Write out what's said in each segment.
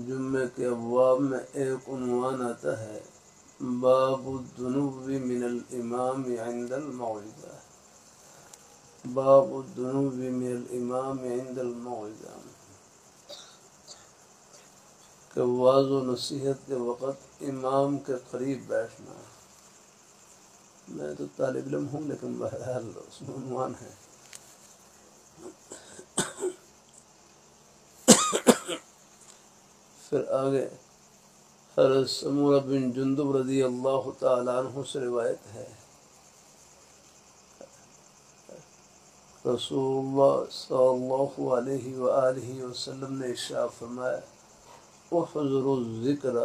جمعے کے ابواب میں ایک عنوان آتا ہے باب الذنوب من الامام عند الموعظہ، باب الذنوب من الامام عند الموعظہ، کہ واعظ و نصیحت کے وقت امام کے قریب بیٹھنا۔ میں تو طالب علم ہوں لیکن بہرحال اس میں عنوان ہے۔ پھر آگے حضرت سمورہ بن جندب رضی اللہ تعالیٰ عنہ سے روایت ہے، رسول اللہ صلی اللہ علیہ وآلہ وسلم نے ارشاد فرمایا احذروا الذکر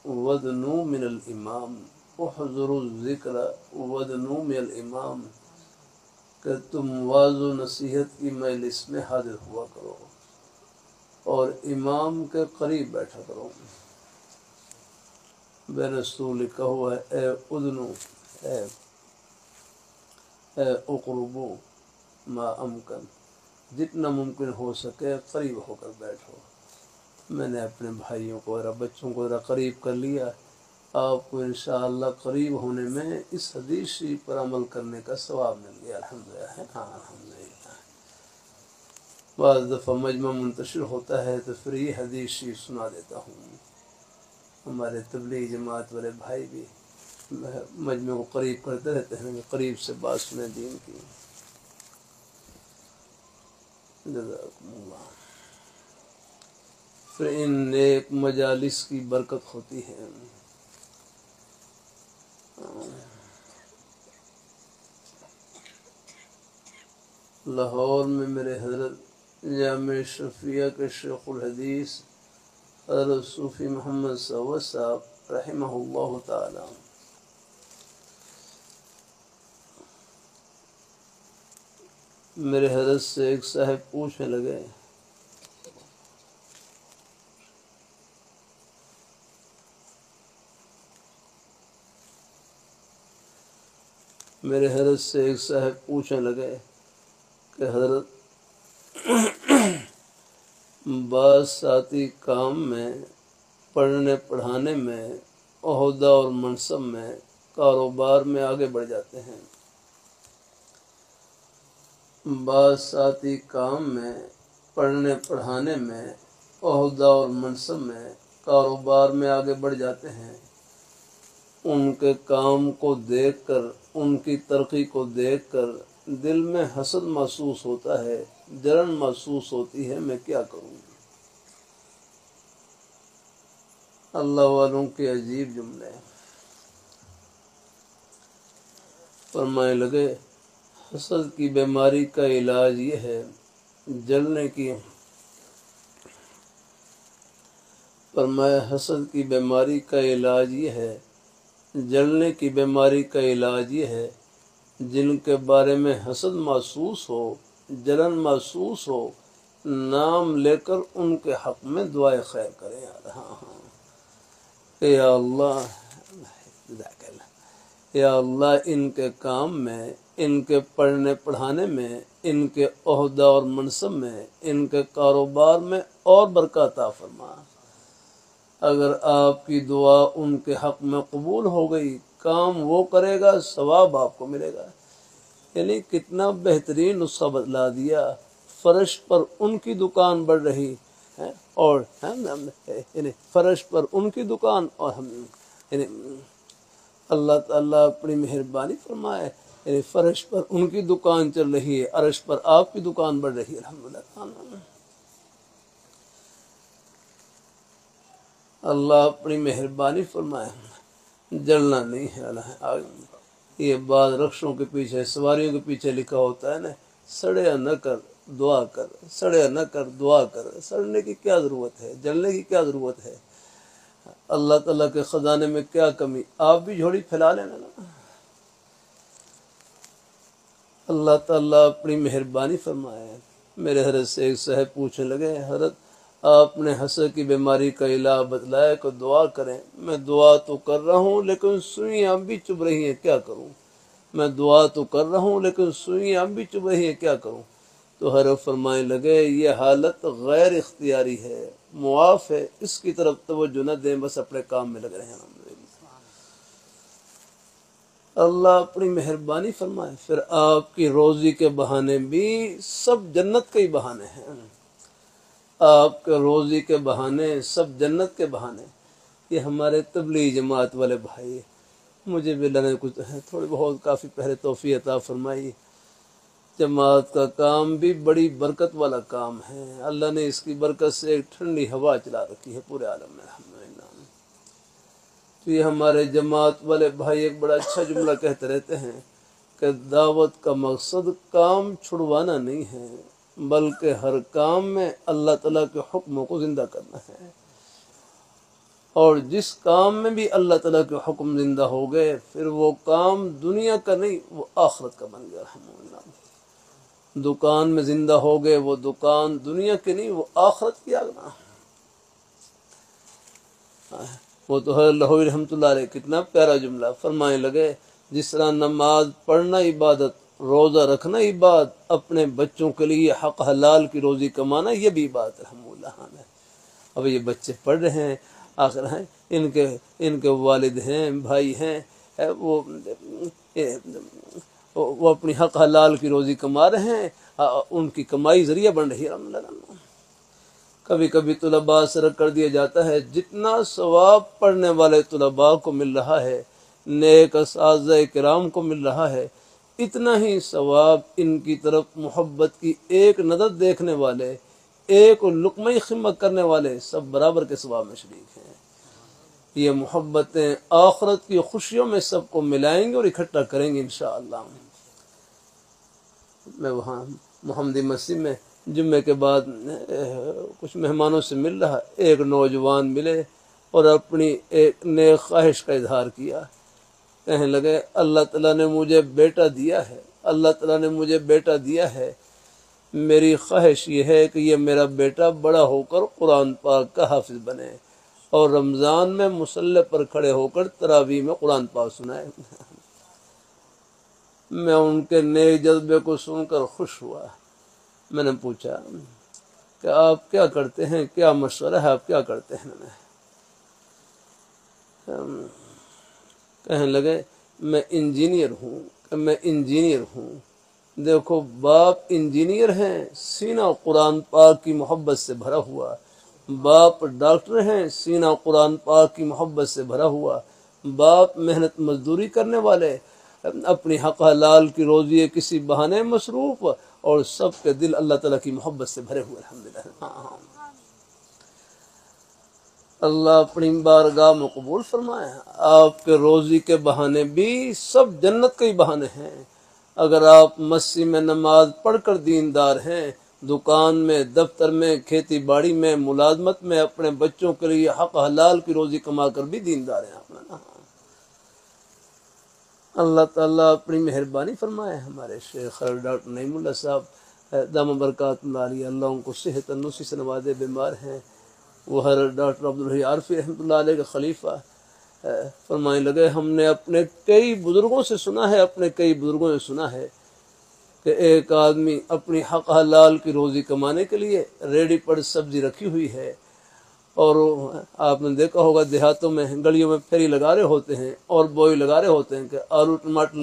وادنوا من الامام، احذروا الذکر وادنوا من الامام، کہ تم واعظ و نصیحت کی مجلس میں حاضر ہوا کرو اور امام کے قریب بیٹھا کرو۔ بے رسول لکھا ہوا ہے اے ادنو، اے اقربو ما امکن، جتنا ممکن ہو سکے قریب ہو کر بیٹھو۔ میں نے اپنے بھائیوں کو اور بچوں کو ذرا قریب کر لیا، آپ کو انشاءاللہ قریب ہونے میں اس حدیث شریف پر عمل کرنے کا ثواب مل گیا۔ الحمدللہ، ہاں الحمدللہ۔ بعض دفعہ مجمع منتشر ہوتا ہے تو پھر یہ حدیث شریف سنا دیتا ہوں۔ ہمارے تبلیغ جماعت والے بھائی بھی مجمع کو قریب کرتے رہتے ہیں، قریب سے بات سنیں دین کی۔ جزاکم اللہ۔ پھر ان نیک مجالس کی برکت ہوتی ہے۔ لاہور میں میرے حضرت جامع شفیہ کے شیخ الحدیث حضرت صوفی محمد سعود صاحب رحمہ اللہ تعالی، میرے حضرت سے ایک صاحب پوچھنے لگے کہ حضرت بعض ساتھی کام میں، پڑھنے پڑھانے میں، عہدہ اور منصب میں، کاروبار میں آگے بڑھ جاتے ہیں۔ بعض ساتھی کام میں، پڑھنے پڑھانے میں، عہدہ اور منصب میں، کاروبار میں آگے بڑھ جاتے ہیں۔ ان کے کام کو دیکھ کر، ان کی ترقی کو دیکھ کر دل میں حسد محسوس ہوتا ہے، جلن محسوس ہوتی ہے، میں کیا کروں؟ اللہ والوں کے عجیب جملے۔ فرمانے لگے حسد کی بیماری کا علاج یہ ہے، جلنے کی، فرمایا حسد کی بیماری کا علاج یہ ہے، جلنے کی بیماری کا علاج یہ ہے، جن کے بارے میں حسد محسوس ہو، جلن محسوس ہو، نام لے کر ان کے حق میں دعائے خیر کریں۔ یا اللہ، یا اللہ ان کے کام میں، ان کے پڑھنے پڑھانے میں، ان کے عہدہ اور منصب میں، ان کے کاروبار میں اور برکت عطا فرما۔ اگر آپ کی دعا ان کے حق میں قبول ہو گئی، کام وہ کرے گا، ثواب آپ کو ملے گا۔ یعنی کتنا بہترین نسخہ بتلا دیا۔ فرش پر ان کی دکان بڑھ رہی ہے اور یعنی فرش پر ان کی دکان، اور ہم یعنی اللہ تعالیٰ اپنی مہربانی فرمائے، یعنی فرش پر ان کی دکان چل رہی ہے، عرش پر آپ کی دکان بڑھ رہی ہے۔ الحمدللہ، اللہ اپنی مہربانی فرمائے، جلنا نہیں ہے۔ یہ بعض رخشوں کے پیچھے، سواریوں کے پیچھے لکھا ہوتا ہے نا، سڑیا نہ کر دعا کر، سڑیا نہ کر دعا کر۔ سڑنے کی کیا ضرورت ہے؟ جلنے کی کیا ضرورت ہے؟ اللہ تعالیٰ کے خزانے میں کیا کمی؟ آپ بھی جھولی پھیلا لینا نا۔ اللہ تعالیٰ اپنی مہربانی فرمائے۔ میرے حضرت سے ایک صاحب پوچھنے لگے حضرت آپ نے حسد کی بیماری کا علاج بتلایا کہ دعا کریں، میں دعا تو کر رہا ہوں لیکن سوئیاں بھی چبھ رہی ہیں، کیا کروں؟ میں دعا تو کر رہا ہوں لیکن سوئیاں بھی چبھ رہی ہیں، کیا کروں؟ تو حضرت فرمانے لگے یہ حالت غیر اختیاری ہے، معاف ہے، اس کی طرف توجہ نہ دیں، بس اپنے کام میں لگ رہے ہیں۔ الحمدللہ اللہ اپنی مہربانی فرمائے۔ پھر آپ کی روزی کے بہانے بھی سب جنت کے ہی بہانے ہیں، آپ کے روزی کے بہانے سب جنت کے بہانے۔ یہ ہمارے تبلیغی جماعت والے بھائی، مجھے بھی اللہ نے کچھ تھوڑی بہت کافی پہلے توفیق عطا فرمائی۔ جماعت کا کام بھی بڑی برکت والا کام ہے، اللہ نے اس کی برکت سے ایک ٹھنڈی ہوا چلا رکھی ہے پورے عالم میں، الحمدللہ۔ تو یہ ہمارے جماعت والے بھائی ایک بڑا اچھا جملہ کہتے رہتے ہیں کہ دعوت کا مقصد کام چھڑوانا نہیں ہے، بلکہ ہر کام میں اللہ تعالیٰ کے حکموں کو زندہ کرنا ہے، اور جس کام میں بھی اللہ تعالیٰ کے حکم زندہ ہو گئے پھر وہ کام دنیا کا نہیں، وہ آخرت کا بن گیا، الحمدللہ۔ دکان میں زندہ ہو گئے، وہ دکان دنیا کی نہیں، وہ آخرت کی آگنا۔ وہ تو ہے لہوی رحمۃ اللہ علیہ، کتنا پیارا جملہ فرمائے لگے، جس طرح نماز پڑھنا عبادت، روزہ رکھنا عبادت، اپنے بچوں کے لیے حق حلال کی روزی کمانا یہ بھی عبادت، الحمدللہ۔ اب یہ بچے پڑھ رہے ہیں، آخر ہیں ان کے والد ہیں، بھائی ہیں، وہ اپنی حق حلال کی روزی کما رہے ہیں، ان کی کمائی ذریعہ بن رہی ہے، الحمدللہ۔ کبھی کبھی طلباء سے رد کر دیا جاتا ہے، جتنا ثواب پڑھنے والے طلباء کو مل رہا ہے، نیک اساتذہ کرام کو مل رہا ہے، اتنا ہی ثواب ان کی طرف محبت کی ایک نظر دیکھنے والے، ایک لقمہ خدمت کرنے والے سب برابر کے ثواب میں شریک ہیں۔ یہ محبتیں آخرت کی خوشیوں میں سب کو ملائیں گے اور اکٹھا کریں گے انشاءاللہ۔ میں وہاں محمدی مسجد میں جمعے کے بعد کچھ مہمانوں سے مل رہا، ایک نوجوان ملے اور اپنی ایک نیک خواہش کا اظہار کیا، کہنے لگے اللہ تعالیٰ نے مجھے بیٹا دیا ہے، اللہ تعالیٰ نے مجھے بیٹا دیا ہے، میری خواہش یہ ہے کہ یہ میرا بیٹا بڑا ہو کر قرآن پاک کا حافظ بنے اور رمضان میں مصلی پر کھڑے ہو کر تراویح میں قرآن پاک سنائے۔ میں ان کے نیک جذبے کو سن کر خوش ہوا۔ میں نے پوچھا کہ آپ کیا کرتے ہیں، کیا مشورہ ہے، آپ کیا کرتے ہیں؟ کہنے لگے میں انجینئر ہوں۔ دیکھو باپ انجینئر ہیں، سینہ قرآن پاک کی محبت سے بھرا ہوا، باپ ڈاکٹر ہیں، سینہ قرآن پاک کی محبت سے بھرا ہوا، باپ محنت مزدوری کرنے والے، اپنی حق حلال کی روزی کسی بہانے مصروف، اور سب کے دل اللہ تعالیٰ کی محبت سے بھرے ہوئے، الحمدللہ۔ اللہ اپنی بارگاہ میں قبول فرمائے۔ آپ کے روزی کے بہانے بھی سب جنت کے ہی بہانے ہیں۔ اگر آپ مسجد میں نماز پڑھ کر دیندار ہیں، دکان میں، دفتر میں، کھیتی باڑی میں، ملازمت میں اپنے بچوں کے لیے حق حلال کی روزی کما کر بھی دیندار ہیں، اللہ تعالیٰ اپنی مہربانی فرمائے۔ ہمارے شیخ ڈاکٹر نعیم اللہ صاحب دامہ برکات اللہ علیہ، اللہ ان کو صحت تندرستی سے نوازے، بیمار ہیں۔ وہ حضرت ڈاکٹر عبدالحی عارفی رحمۃ اللہ علیہ کے خلیفہ فرمائے لگے، ہم نے اپنے کئی بزرگوں سے سنا ہے کہ ایک آدمی اپنی حق حلال کی روزی کمانے کے لیے ریڈی پر سبزی رکھی ہوئی ہے، اور آپ نے دیکھا ہوگا دیہاتوں میں گلیوں میں پھیری لگا رہے ہوتے ہیں اور بوئی لگا رہے ہوتے ہیں کہ آلو ٹماٹر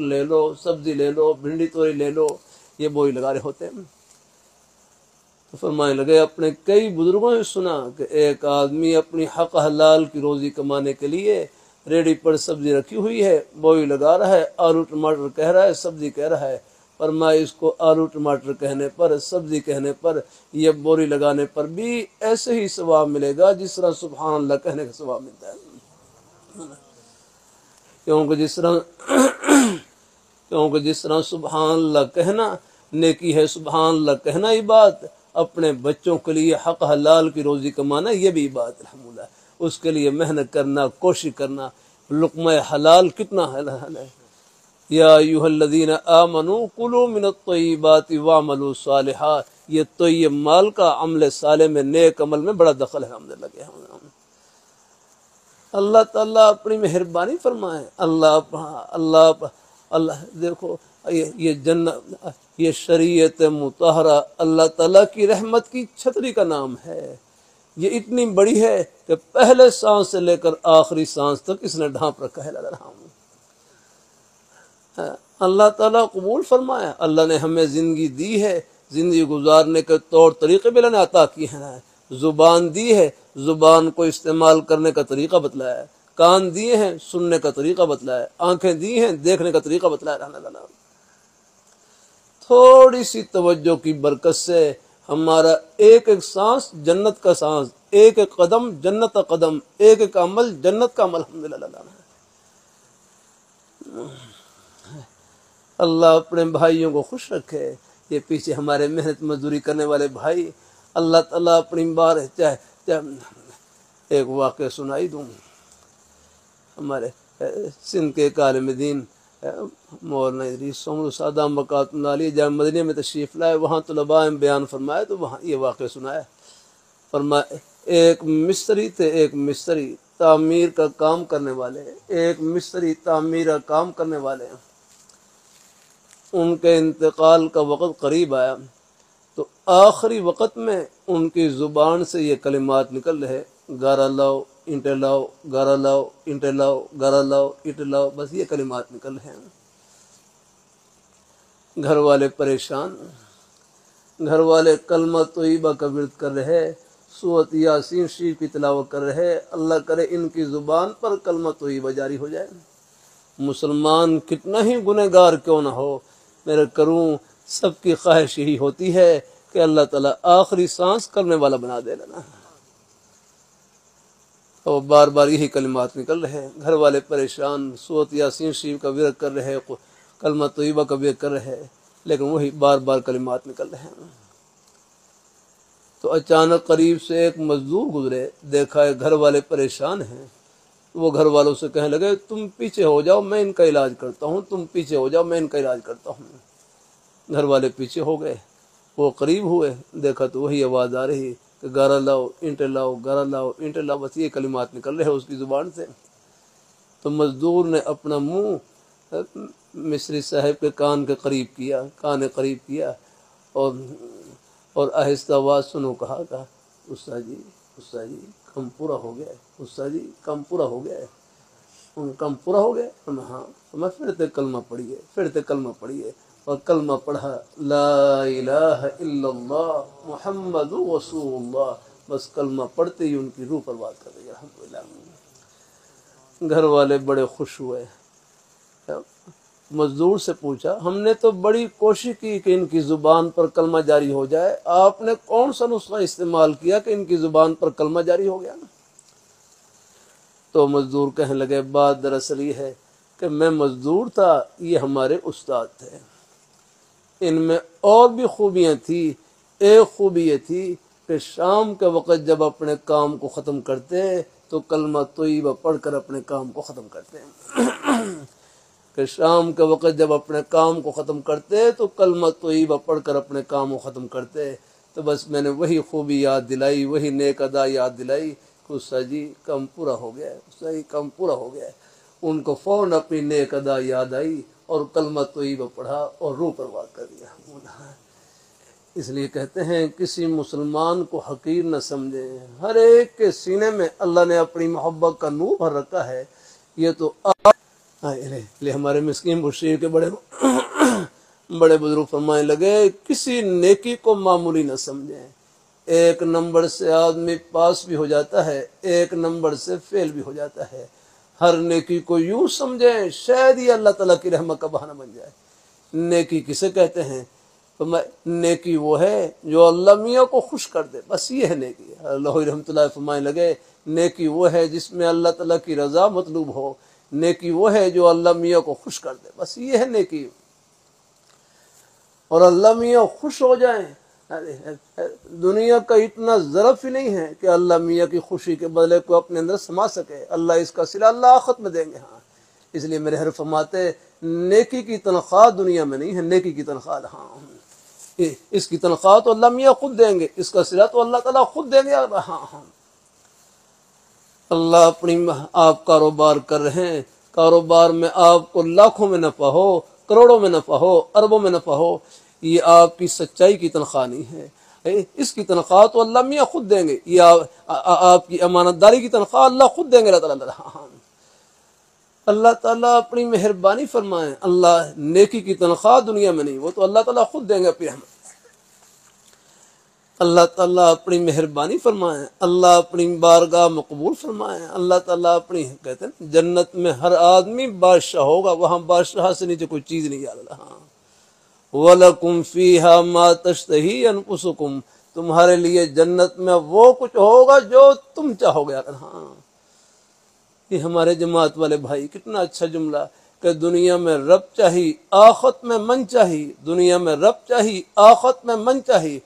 لے لو، سبزی لے لو، بھنڈی توری لے لو، یہ بوئی لگا رہے ہوتے ہیں۔ تو فرمانے لگے اپنے کئی بزرگوں سے سنا کہ ایک آدمی اپنی حق حلال کی روزی کمانے کے لیے ریڈی پر سبزی رکھی ہوئی ہے، بوئی لگا رہا ہے، آلو ٹماٹر کہہ رہا ہے، سبزی کہہ رہا ہے، فرمایا اس کو آلو ٹماٹر کہنے پر، سبزی کہنے پر، یہ بوری لگانے پر بھی ایسے ہی ثواب ملے گا جس طرح سبحان اللہ کہنے کا ثواب ملتا ہے۔ کیونکہ جس طرح سبحان اللہ کہنا نیکی ہے، سبحان اللہ کہنا عبادت، اپنے بچوں کے لیے حق حلال کی روزی کمانا یہ بھی عبادت، الحمدللہ۔ اس کے لیے محنت کرنا، کوشش کرنا، لقمہ حلال کتنا حلال ہے۔ یا ایھا الذین آمنوا کلوا من الطیبات واعملوا صالحا، یہ طیب مال کا عمل صالح میں، نیک عمل میں بڑا دخل ہے، الحمدللہ۔ اللہ تعالیٰ اپنی مہربانی فرمائے۔ اللہ دیکھو یہ جنت، یہ شریعت مطہرہ اللہ تعالیٰ کی رحمت کی چھتری کا نام ہے۔ یہ اتنی بڑی ہے کہ پہلے سانس سے لے کر آخری سانس تک اس نے ڈھانپ رکھا ہے۔ اللہ تعالیٰ قبول فرمایا، اللہ نے ہمیں زندگی دی ہے، زندگی گزارنے کے طور طریقے بھی اللہ نے عطا کیے ہیں۔ زبان دی ہے، زبان کو استعمال کرنے کا طریقہ بتلایا ہے۔ کان دیے ہیں، سننے کا طریقہ بتلایا ہے۔ آنکھیں دی ہیں، دیکھنے کا طریقہ بتلایا ہے۔ تھوڑی سی توجہ کی برکت سے ہمارا ایک ایک سانس جنت کا سانس، ایک ایک قدم جنت کا قدم، ایک ایک عمل جنت کا عمل۔ الحمدللہ۔ اللہ اپنے بھائیوں کو خوش رکھے۔ یہ پیچھے ہمارے محنت مزدوری کرنے والے بھائی، اللہ تعالیٰ اپنی بار چاہے ایک واقعہ سنائی دوں۔ ہمارے سندھ کے ایک عالم دین مولانا ادریس سومر سادام بقات اللہ علیہ جامع مدینہ میں تشریف لائے، وہاں طلباء بیان فرمایا تو وہاں یہ واقعہ سنایا۔ فرمایا ایک مستری تھے، ایک مستری تعمیر کا کام کرنے والے، ایک مستری تعمیر کا کام کرنے والے، ان کے انتقال کا وقت قریب آیا تو آخری وقت میں ان کی زبان سے یہ کلمات نکل رہے، گارا لاؤ اینٹیں لاؤ، گارا لاؤ اینٹیں لاؤ، گارا لاؤ اینٹیں لاؤ، بس یہ کلمات نکل رہے ہیں۔ گھر والے پریشان، گھر والے کلمہ طیبہ کا ورد کر رہے، سورۃ یاسین شریف کی تلاوت کر رہے، اللہ کرے ان کی زبان پر کلمہ طیبہ جاری ہو جائے۔ مسلمان کتنا ہی گنہگار کیوں نہ ہو، میرے کروں سب کی خواہش یہی ہوتی ہے کہ اللہ تعالیٰ آخری سانس کرنے والا بنا دے لینا، اور بار بار یہی کلمات نکل رہے ہیں۔ گھر والے پریشان، سورۃ یاسین شریف کا ورد کر رہے، کلمہ طیبہ کا ورد کر رہے، لیکن وہی بار بار کلمات نکل رہے ہیں۔ تو اچانک قریب سے ایک مزدور گزرے، دیکھا ہے گھر والے پریشان ہیں، وہ گھر والوں سے کہنے لگے تم پیچھے ہو جاؤ میں ان کا علاج کرتا ہوں، تم پیچھے ہو جاؤ میں ان کا علاج کرتا ہوں۔ گھر والے پیچھے ہو گئے، وہ قریب ہوئے، دیکھا تو وہی آواز آ رہی کہ گارا لاؤ اینٹیں لاؤ، گارا لاؤ اینٹیں لاؤ، بس یہ کلمات نکل رہے اس کی زبان سے۔ تو مزدور نے اپنا منہ مصری صاحب کے کان کے قریب کیا، کان قریب کیا، اور آہستہ آواز سنو کہا استاد جی، استاد جی کم پورا ہو گیا ہے، استاد جی کم پورا ہو گیا ہے، کم پورا ہو گیا۔ ہاں، میں پھر تے کلمہ پڑھیے، پھر تے کلمہ پڑھیے، اور کلمہ پڑھا، لا الہ الا اللہ محمد رسول اللہ، بس کلمہ پڑھتے ہی ان کی روح پرواز کر رہی ہے۔ الحمدللہ۔ گھر والے بڑے خوش ہوئے، مزدور سے پوچھا ہم نے تو بڑی کوشش کی کہ ان کی زبان پر کلمہ جاری ہو جائے، آپ نے کون سا نسخہ استعمال کیا کہ ان کی زبان پر کلمہ جاری ہو گیا؟ تو مزدور کہنے لگے بات دراصل یہ ہے کہ میں مزدور تھا، یہ ہمارے استاد تھے، ان میں اور بھی خوبیاں تھیں۔ ایک خوبی یہ تھی کہ شام کے وقت جب اپنے کام کو ختم کرتے تو کلمہ طیبہ پڑھ کر اپنے کام کو ختم کرتے کہ شام کے وقت جب اپنے کام کو ختم کرتے تو کلمہ طیبہ پڑھ کر اپنے کام کو ختم کرتے۔ تو بس میں نے وہی خوبی یاد دلائی، وہی نیک ادا یاد دلائی کہ استاد جی کم پورا ہو گیا ہے، استاد جی کم پورا ہو گیا ہے۔ ان کو فوراً اپنی نیک ادا یاد آئی اور کلمہ طیبہ پڑھا اور روح پرواز کر دیا۔ اس لیے کہتے ہیں کسی مسلمان کو حقیر نہ سمجھیں، ہر ایک کے سینے میں اللہ نے اپنی محبت کا نور بھر رکھا ہے۔ یہ تو ہمارے مسکین بشیر کے بڑے بزرگ فرمانے لگے کسی نیکی کو معمولی نہ سمجھیں، ایک نمبر سے آدمی پاس بھی ہو جاتا ہے، ایک نمبر سے فیل بھی ہو جاتا ہے۔ ہر نیکی کو یوں سمجھیں شاید یہ اللہ تعالیٰ کی رحمت کا بہانہ بن جائے۔ نیکی کسے کہتے ہیں؟ نیکی وہ ہے جو اللہ میاں کو خوش کر دے، بس یہ ہے نیکی۔ اللہ رحمۃ اللہ فرمانے لگے نیکی وہ ہے جس میں اللہ تعالیٰ کی رضا مطلوب ہو، نیکی وہ ہے جو اللہ میاں کو خوش کر دے، بس یہ ہے نیکی۔ اور اللہ میاں خوش ہو جائیں، دنیا کا اتنا ظرف ہی نہیں ہے کہ اللہ میاں کی خوشی کے بدلے کو اپنے اندر سما سکے۔ اللہ اس کا صلہ اللہ آخرت میں دیں گے۔ ہاں، اس لیے میرے حضرت فرماتے نیکی کی تنخواہ دنیا میں نہیں ہے، نیکی کی تنخواہ ہاں اس کی تنخواہ تو اللہ میاں خود دیں گے، اس کا صلہ تو اللہ تعالیٰ خود دیں گے۔ ہاں اللہ اپنی آپ کاروبار کر رہے ہیں، کاروبار میں آپ کو لاکھوں میں نفع ہو، کروڑوں میں نفع ہو، اربوں میں نفع ہو، یہ آپ کی سچائی کی تنخواہ نہیں ہے، اس کی تنخواہ تو اللہ میاں خود دیں گے، یہ آپ کی امانت داری کی تنخواہ اللہ خود دیں گے اللہ تعالیٰ۔ اللہ تعالیٰ اپنی مہربانی فرمائیں، اللہ نیکی کی تنخواہ دنیا میں نہیں، وہ تو اللہ تعالیٰ خود دیں گے اپنی رحمت۔ اللہ تعالیٰ اپنی مہربانی فرمائیں، اللہ اپنی بارگاہ مقبول فرمائیں۔ اللہ تعالیٰ اپنی کہتے ہیں جنت میں ہر آدمی بادشاہ ہوگا، وہاں بادشاہ سے نیچے کوئی چیز نہیں یاد اللہ۔ وَلَكُمْ فِيهَا مَا تَشْتَهِي أَنفُسُكُمْ، تمہارے لیے جنت میں وہ کچھ ہوگا جو تم چاہو گے۔ ہاں، یہ ہمارے جماعت والے بھائی کتنا اچھا جملہ کہ دنیا میں رب چاہی آخرت میں من چاہی، دنیا میں رب چاہی آخرت میں من چاہی،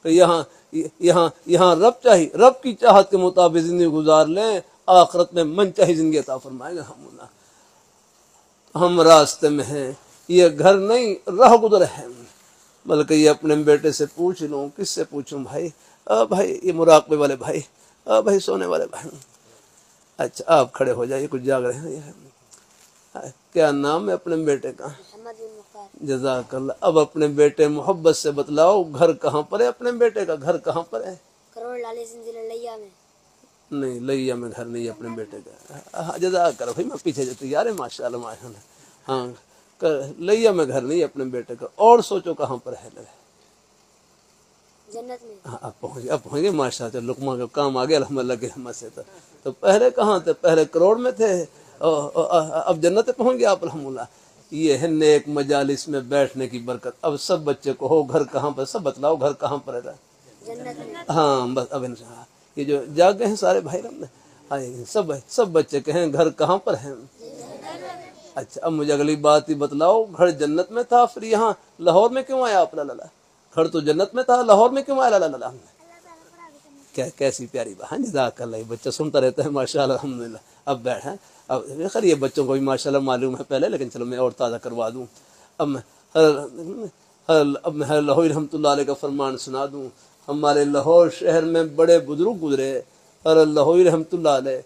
کہ یہاں رب چاہی، رب کی چاہت کے مطابق زندگی گزار لیں، آخرت میں من چاہی زندگی عطا فرمائے گا۔ ہم راستے میں ہیں، یہ گھر نہیں راہ گزر ہے، بلکہ یہ اپنے بیٹے سے پوچھ لوں، کس سے پوچھوں بھائی؟ بھائی یہ مراقبے والے بھائی، بھائی سونے والے بھائی، اچھا آپ کھڑے ہو جائیے، کچھ جاگ رہے ہیں۔ کیا نام ہے اپنے بیٹے کا؟ جزاک اللہ۔ اب اپنے بیٹے محبت سے بتلاؤ گھر کہاں پر ہے؟ اپنے بیٹے کا گھر کہاں پر ہے؟ کروڑ لالی ضلع لیا میں۔ نہیں، لیا میں گھر نہیں ہے اپنے بیٹے کا۔ جزاک اللہ بھائی، میں پیچھے جو تیار ہے ماشاء اللہ ماشاء اللہ۔ ہاں، لیا میں گھر نہیں ہے اپنے بیٹے کا، اور سوچو کہاں پر ہے؟ جنت میں۔ اب پہنچ گئے ماشاء اللہ، لقمہ کا کام آ گیا الحمدللہ کی رحمت سے۔ تو پہلے کہاں تھے؟ پہلے کروڑ میں تھے، اب جنت میں پہنچ گئے آپ الحمدللہ۔ یہ ہے نیک مجالس میں بیٹھنے کی برکت۔ اب سب بچے کو ہو گھر کہاں پر، سب بتلاؤ گھر کہاں پر ہے؟ جنت میں۔ ہاں بس اب یہ جو جاگ گئے ہیں سارے بھائی سب بچے کہیں گھر کہاں پر ہیں؟ اچھا اب مجھے اگلی بات ہی بتلاؤ، گھر جنت میں تھا، پھر یہاں لاہور میں کیوں آیا آپ؟ گھر تو جنت میں تھا، لاہور میں کیوں آیا؟ کیا کیسی پیاری بات! جزاک اللہ، بچہ سنتا رہتا ہے ماشاء اللہ الحمدللہ۔ اب بیٹھیں، اب خیر یہ بچوں کو بھی ماشاء اللہ معلوم ہے پہلے، لیکن چلو میں اور تازہ کروا دوں۔ اب میں لاہور رحمۃ اللہ علیہ کا فرمان سنا دوں۔ ہمارے لاہور شہر میں بڑے بزرگ گزرے، اور لاہور رحمۃ اللہ علیہ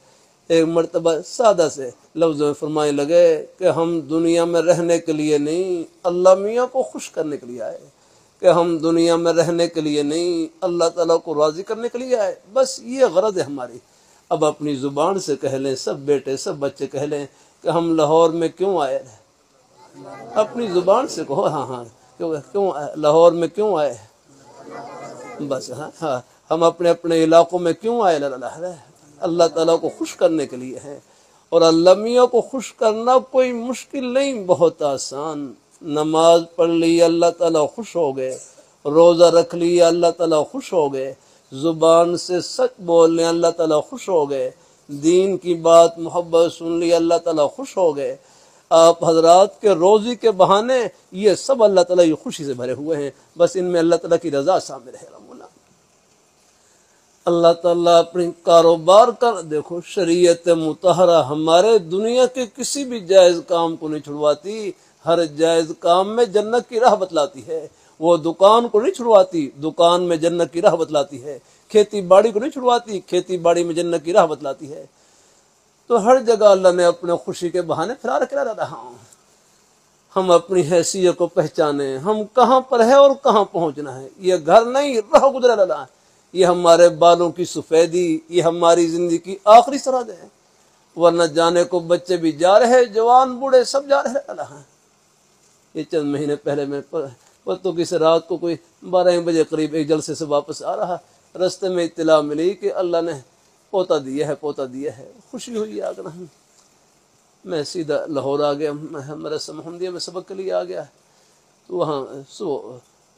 ایک مرتبہ سادہ سے لفظوں میں فرمانے لگے کہ ہم دنیا میں رہنے کے لیے نہیں، اللہ میاں کو خوش کرنے کے لیے آئے، کہ ہم دنیا میں رہنے کے لیے نہیں، اللہ تعالیٰ کو راضی کرنے کے لیے آئے، بس یہ غرض ہے ہماری۔ اب اپنی زبان سے کہہ لیں، سب بیٹے سب بچے کہہ لیں کہ ہم لاہور میں کیوں آئے؟ اپنی زبان سے کہو، ہاں کیوں لاہور میں کیوں آئے؟ بس ہاں ہم اپنے اپنے علاقوں میں کیوں آئے؟ اللہ تعالیٰ کو خوش کرنے کے لیے ہے، اور اللہ میاں کو خوش کرنا کوئی مشکل نہیں، بہت آسان۔ نماز پڑھ لی اللہ تعالیٰ خوش ہو گئے، روزہ رکھ لیا اللہ تعالیٰ خوش ہو گئے، زبان سے سچ بول لیں اللہ تعالیٰ خوش ہو گئے، دین کی بات محبت سن لی اللہ تعالیٰ خوش ہو گئے۔ آپ حضرات کے روزی کے بہانے یہ سب اللہ تعالیٰ کی خوشی سے بھرے ہوئے ہیں، بس ان میں اللہ تعالیٰ کی رضا شامل ہے۔ اللہ تعالیٰ اپنی کاروبار کر دیکھو، شریعت مطہرہ ہمارے دنیا کے کسی بھی جائز کام کو نہیں چھڑواتی، ہر جائز کام میں جنت کی راہ بتلاتی ہے۔ وہ دکان کو نہیں چھڑواتی، دکان میں جنت کی راہ بتلاتی ہے۔ کھیتی باڑی کو نہیں چھڑواتی، کھیتی باڑی میں جنت کی راہ بتلاتی ہے۔ تو ہر جگہ اللہ نے اپنے خوشی کے بہانے پھیلا رکھا رہا۔ ہم اپنی حیثیت کو پہچانیں، ہم کہاں پر ہے اور کہاں پہنچنا ہے۔ یہ گھر نہیں راہ گزرا رہا، یہ ہمارے بالوں کی سفیدی، یہ ہماری زندگی کی آخری سرحد ہے، ورنہ جانے کو بچے بھی جا رہے، جوان بوڑھے سب جا رہے اللہ۔ یہ چند مہینے پہلے میں پتوں کی سے رات کو کوئی 12 بجے قریب ایک جلسے سے واپس آ رہا، رستے میں اطلاع ملی کہ اللہ نے پوتا دیا ہے، خوشی ہوئی آگے۔ میں سیدھا لاہور آ گیا، میرا محمدیہ میں سبق کے لیے آ گیا، تو وہاں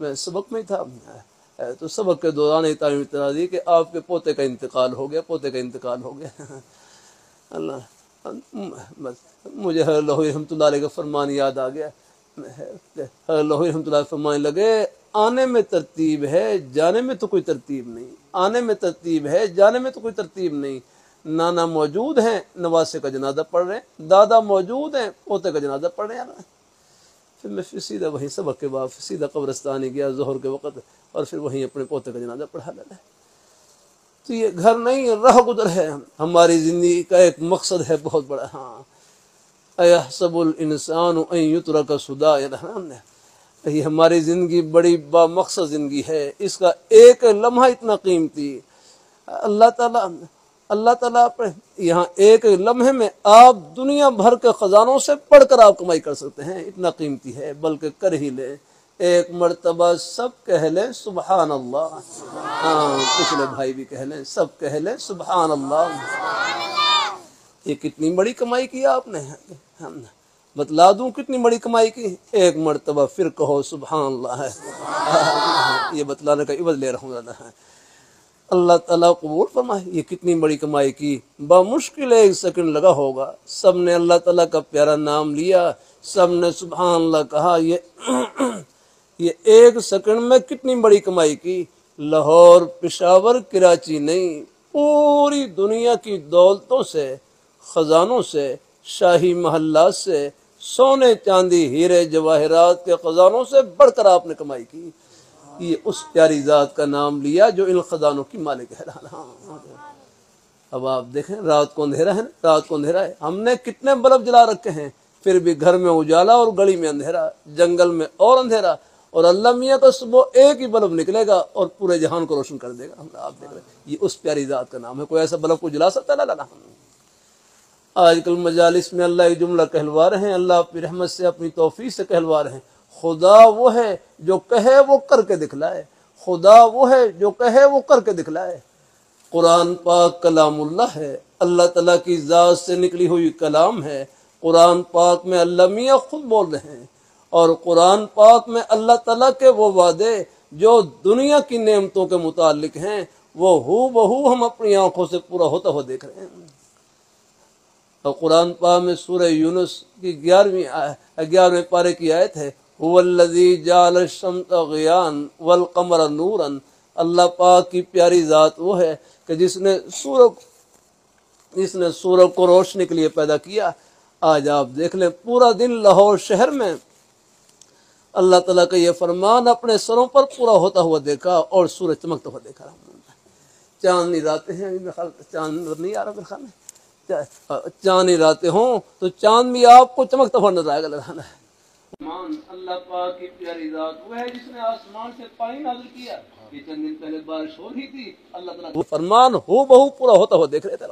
میں سبق میں ہی تھا، تو سبق کے دوران تعلیم اطلاع دی کہ آپ کے پوتے کا انتقال ہو گیا۔ اللہ مجھے لاہور رحمۃ اللہ علیہ کا فرمان یاد آ گیا۔ لاہور رحمۃ اللہ فرمانے لگے، آنے میں ترتیب ہے، جانے میں تو کوئی ترتیب نہیں، آنے میں ترتیب ہے، جانے میں تو کوئی ترتیب نہیں۔ نانا موجود ہیں، نواسے کا جنازہ پڑھ رہے ہیں، دادا موجود ہیں، پوتے کا جنازہ پڑھ رہے ہیں۔ پھر میں سیدھا وہیں سبق کے بعد سیدھا قبرستان ہی گیا ظہر کے وقت، اور پھر وہیں اپنے پوتے کا جنازہ پڑھا لینا۔ تو یہ گھر نہیں راہ گزر ہے، ہماری زندگی کا ایک مقصد ہے بہت بڑا۔ ہاں ایحسب الانسان ان یترک سدی، یہ ہماری زندگی بڑی بامقصد زندگی ہے، اس کا ایک لمحہ اتنا قیمتی۔ اللہ تعالیٰ پر یہاں ایک لمحے میں آپ دنیا بھر کے خزانوں سے پڑھ کر آپ کمائی کر سکتے ہیں، اتنا قیمتی ہے، بلکہ کر ہی لیں۔ ایک مرتبہ سب کہہ لیں سبحان اللہ، ہاں پچھلے بھائی بھی کہہ لیں، سب کہہ لیں سبحان اللہ۔ یہ کتنی بڑی کمائی کی آپ نے، بتلا دوں کتنی بڑی کمائی کی؟ ایک مرتبہ پھر کہو سبحان اللہ ہے، یہ بتلانے کا عوض لے رہا ہوں۔ اللہ تعالیٰ قبول فرمائے، یہ کتنی بڑی کمائی کی۔ بمشکل ایک سیکنڈ لگا ہوگا، سب نے اللہ تعالیٰ کا پیارا نام لیا، سب نے سبحان اللہ کہا، یہ ایک سیکنڈ میں کتنی بڑی کمائی کی۔ لاہور، پشاور، کراچی نہیں، پوری دنیا کی دولتوں سے، خزانوں سے، شاہی محلات سے، سونے چاندی ہیرے جواہرات کے خزانوں سے بڑھ کر آپ نے کمائی کی۔ یہ اس پیاری ذات کا نام لیا جو ان خزانوں کی مالک ہے۔ اب آپ دیکھیں، رات کو اندھیرا ہے، رات کو اندھیرا ہے، ہم نے کتنے بلب جلا رکھے ہیں، پھر بھی گھر میں اجالا اور گلی میں اندھیرا، جنگل میں اور اندھیرا، اور اللہ میاں کا صبح ایک ہی بلب نکلے گا اور پورے جہان کو روشن کر دے گا۔ آپ دیکھ رہے ہیں، یہ اس پیاری ذات کا نام ہے۔ کوئی ایسا بلب کو جلا سکتا ہے؟ لا۔ آج کل مجالس میں اللہ ایک جملہ کہلوا رہے ہیں، اللہ اپنی رحمت سے، اپنی توفیق سے کہلوا رہے ہیں، خدا وہ ہے جو کہے وہ کر کے دکھلائے، خدا وہ ہے جو کہے وہ کر کے دکھلائے۔ قرآن پاک کلام اللہ ہے، اللہ تعالیٰ کی ذات سے نکلی ہوئی کلام ہے۔ قرآن پاک میں اللہ میاں خود بول رہے ہیں، اور قرآن پاک میں اللہ تعالیٰ کے وہ وعدے جو دنیا کی نعمتوں کے متعلق ہیں، وہ ہو بہو ہم اپنی آنکھوں سے پورا ہوتا ہوا دیکھ رہے ہیں۔ اور قرآن پاک میں سورہ یونس کی 11ویں پارے کی آیت ہے، هو الذی جعل الشمس ضیاء والقمر نورا۔ اللہ پاک کی پیاری ذات وہ ہے کہ جس نے سورج کو روشنی کے لیے پیدا کیا۔ آج آپ دیکھ لیں، پورا دن لاہور شہر میں اللہ تعالیٰ کا یہ فرمان اپنے سروں پر پورا ہوتا ہوا دیکھا، اور سورج چمکتا ہوا دیکھا۔ چاندنی راتیں ہیں، چاند نہیں آ رہا میرے خیال میں، چاندنی راتیں ہوں تو چاند بھی آپ کو چمکتا ہوا نظر آئے گا۔ لگانا ہے اللہ پاک کی پیاری ذات وہ ہے جس نے آسمان سے پانی نازل کیا۔ یہ چند دن پہلے بارش ہو رہی تھی، اللہ تعالیٰ فرمان ہو بہو پورا ہوتا ہوا دیکھ رہے تھے۔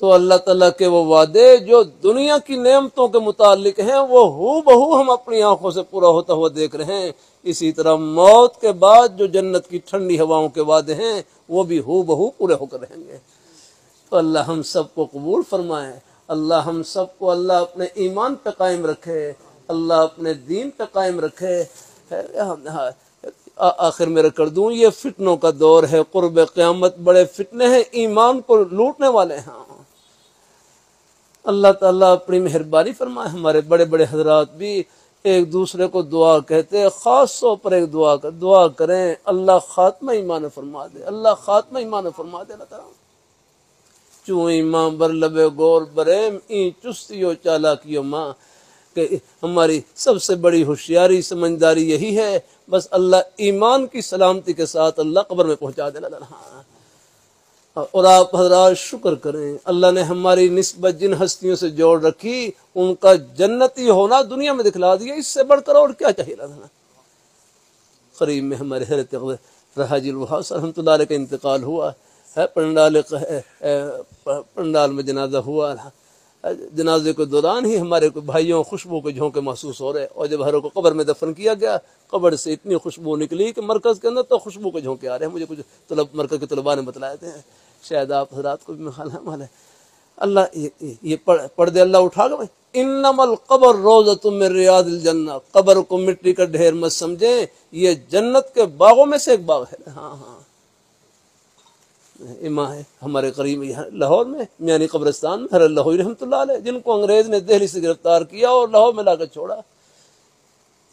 تو اللہ تعالیٰ کے وہ وعدے جو دنیا کی نعمتوں کے متعلق ہیں، وہ ہو بہو ہم اپنی آنکھوں سے پورا ہوتا ہوا دیکھ رہے ہیں۔ اسی طرح موت کے بعد جو جنت کی ٹھنڈی ہواؤں کے وعدے ہیں، وہ بھی ہو بہو پورے ہو کر رہیں گے۔ تو اللہ ہم سب کو قبول فرمائے، اللہ ہم سب کو اللہ اپنے ایمان پہ قائم رکھے، اللہ اپنے دین پہ قائم رکھے۔ آخر میں کر دوں، یہ فتنوں کا دور ہے، قرب قیامت بڑے فتنے ہیں، ایمان کو لوٹنے والے ہیں۔ اللہ تعالیٰ اپنی مہربانی فرمائے۔ ہمارے بڑے بڑے حضرات بھی ایک دوسرے کو دعا کہتے، خاص طور پر ایک دعا کریں، اللہ خاتمہ ایمان فرما دے، اللہ خاتمہ ایمان فرما دے۔ اللہ تعالیٰ چوں ایمان بر لبے گور بریم این چستیو چالاکیو ماں، کہ ہماری سب سے بڑی ہوشیاری سمجھداری یہی ہے، بس اللہ ایمان کی سلامتی کے ساتھ اللہ قبر میں پہنچا دے۔ اور آپ حضرات شکر کریں، اللہ نے ہماری نسبت جن ہستیوں سے جوڑ رکھی، ان کا جنتی ہونا دنیا میں دکھلا دیا، اس سے بڑھ کر اور کیا چاہیے۔ قریب میں ہمارے حضرت حاجی الوہاس رحمۃ اللہ علیہ کا انتقال ہوا ہے، پنڈال میں جنازہ ہوا۔ جنازے کے دوران ہی ہمارے بھائیوں خوشبو کے جھونکے محسوس ہو رہے، اور جب ہر کو قبر میں دفن کیا گیا، قبر سے اتنی خوشبو نکلی کہ مرکز کے اندر تو خوشبو کے جھونکے آ رہے ہیں۔ مجھے کچھ مرکز کے طلباء نے بتلائے تھے، شاید آپ حضرات کو بھی معلوم ہے۔ اللہ یہ پڑھ دے، اللہ اٹھا گئے، انما القبر روضۃ من ریاض الجنہ، قبر کو مٹی کا ڈھیر مت سمجھیں، یہ جنت کے باغوں میں سے ایک باغ ہے۔ ہاں امام ہے ہمارے قریب لاہور میں میانی قبرستان میں حضرت لاہوری رحمۃ اللہ علیہ، جن کو انگریز نے دہلی سے گرفتار کیا اور لاہور میں لا کر چھوڑا۔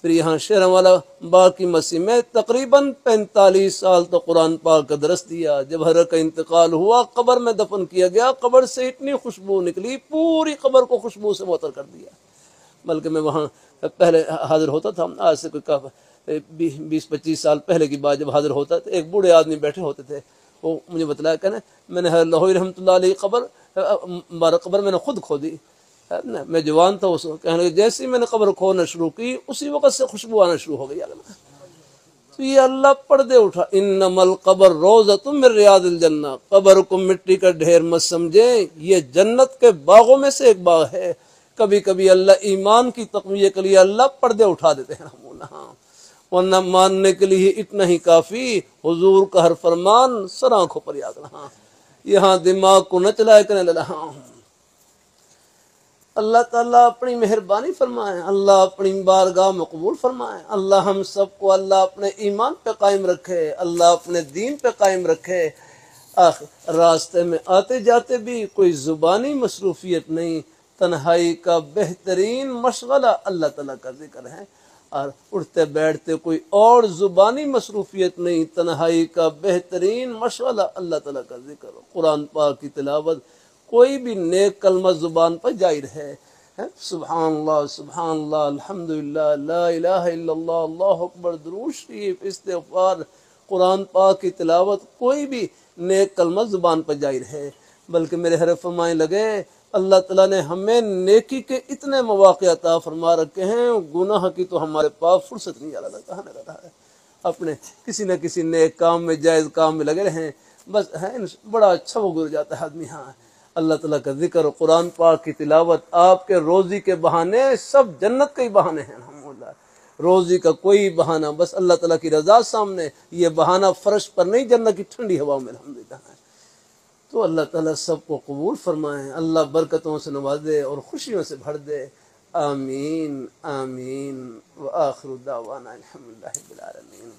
پھر یہاں شیروالا باغ کی مسجد میں تقریباً 45 سال تو قرآن پاک کا درس دیا۔ جب حضرت کا انتقال ہوا، قبر میں دفن کیا گیا، قبر سے اتنی خوشبو نکلی، پوری قبر کو خوشبو سے معطر کر دیا۔ بلکہ میں وہاں پہلے حاضر ہوتا تھا، آج سے کوئی 20-25 سال پہلے کی بات، جب حاضر ہوتا تھا، ایک بوڑھے آدمی بیٹھے ہوتے تھے، وہ مجھے بتلایا، کہنا میں نے حضرت لاہوری رحمۃ اللہ علیہ قبر میں نے خود کھودی، میں جوان تھا اس وقت، کہنے لگے جیسے ہی میں نے قبر کھودنا شروع کی اسی وقت سے خوشبو آنا شروع ہو گئی۔ تو یہ اللہ پردے اٹھا، انما القبر روضۃ من ریاض الجنہ، قبر کو مٹی کا ڈھیر مت سمجھیں، یہ جنت کے باغوں میں سے ایک باغ ہے۔ کبھی کبھی اللہ ایمان کی تقویت کے لیے اللہ پردے اٹھا دیتے ہیں، ورنہ ماننے کے لیے اتنا ہی کافی، حضور کا ہر فرمان سر آنکھوں پر یاد رہا، یہاں دماغ کو نہ چلائے کرنے لگا۔ اللہ تعالیٰ اپنی مہربانی فرمائے، اللہ اپنی بارگاہ میں قبول فرمائے، اللہ ہم سب کو اللہ اپنے ایمان پہ قائم رکھے، اللہ اپنے دین پہ قائم رکھے۔ راستے میں آتے جاتے بھی کوئی زبانی مصروفیت نہیں، تنہائی کا بہترین مشغلہ اللہ تعالیٰ کا ذکر ہے، اور اٹھتے بیٹھتے کوئی اور زبانی مصروفیت نہیں، تنہائی کا بہترین مشغلہ اللہ تعالیٰ کا ذکر، قرآن پاک کی تلاوت، کوئی بھی نیک کلمہ زبان پر جاری رہے، سبحان اللہ الحمدللہ لا الہ الا اللہ، اللہ اکبر، درود شریف، استغفار، قرآن پاک کی تلاوت، کوئی بھی نیک کلمہ زبان پر جاری رہے۔ بلکہ میرے حضرت فرمائے لگے اللہ تعالیٰ نے ہمیں نیکی کے اتنے مواقع عطا فرما رکھے ہیں، گناہ کی تو ہمارے پاس فرصت نہیں، اللہ کہاں لگا رہا ہے، اپنے کسی نہ کسی نیک کام میں، جائز کام میں لگے رہیں، بس ہے بڑا اچھا وہ گزر جاتا ہے آدمی۔ ہاں اللہ تعالیٰ کا ذکر، قرآن پاک کی تلاوت، آپ کے روزی کے بہانے سب جنت کے ہی بہانے ہیں، الحمدللہ، روزی کا کوئی بہانہ، بس اللہ تعالیٰ کی رضا سامنے، یہ بہانہ فرش پر نہیں، جنت کی ٹھنڈی ہوا میں، الحمدللہ۔ تو اللہ تعالیٰ سب کو قبول فرمائے، اللہ برکتوں سے نوازے اور خوشیوں سے بھر دے، آمین آمین، وآخر دعوانا الحمدللہ رب العالمین۔